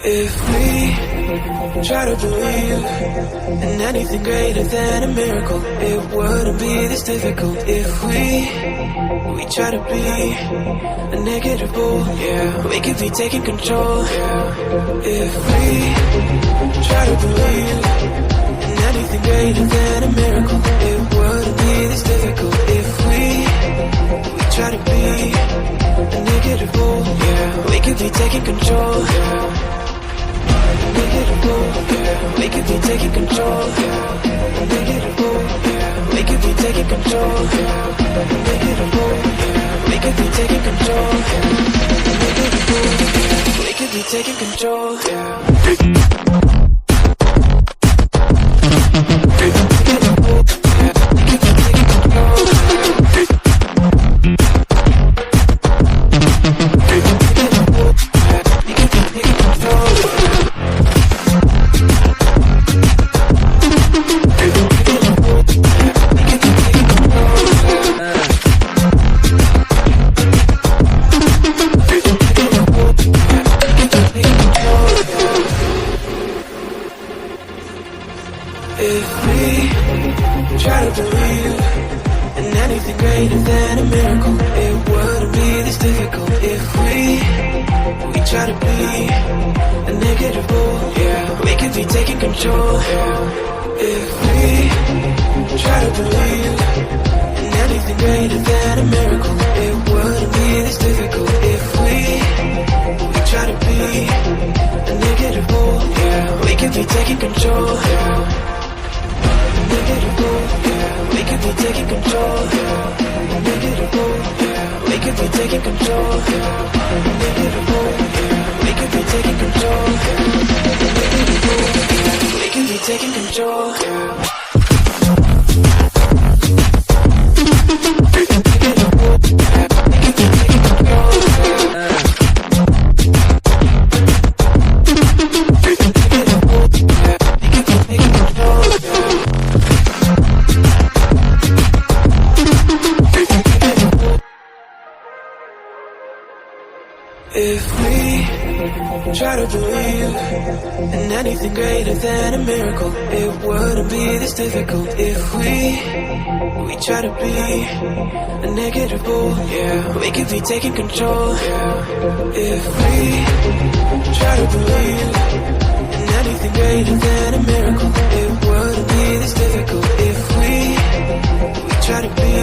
If we try to believe in anything greater than a miracle, it wouldn't be this difficult. If we try to be a negative bull, yeah, we could be taking control. If we try to believe in anything greater than a miracle, it wouldn't be this difficult. If we try to be a negative bull, yeah, we could be taking control. We could be taking control. We could be taking control. We could be taking control. We could be taking control. If we try to believe in anything greater than a miracle, it wouldn't be this difficult. If we try to be a negative bull, yeah, we could be taking control. If we try to believe in anything greater than a miracle, it wouldn't be this difficult. If we try to be a negative bull, yeah, we could be taking control. We could be taking control. We could be taking control. We could be taking control. We could be taking control. If we try to believe in anything greater than a miracle, it wouldn't be this difficult. If we try to be a negative bull, yeah, we could be taking control. If we try to believe in anything greater than a miracle, it wouldn't be this difficult. If we try to be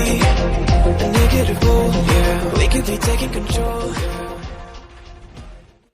a negative bull, yeah, we could be taking control.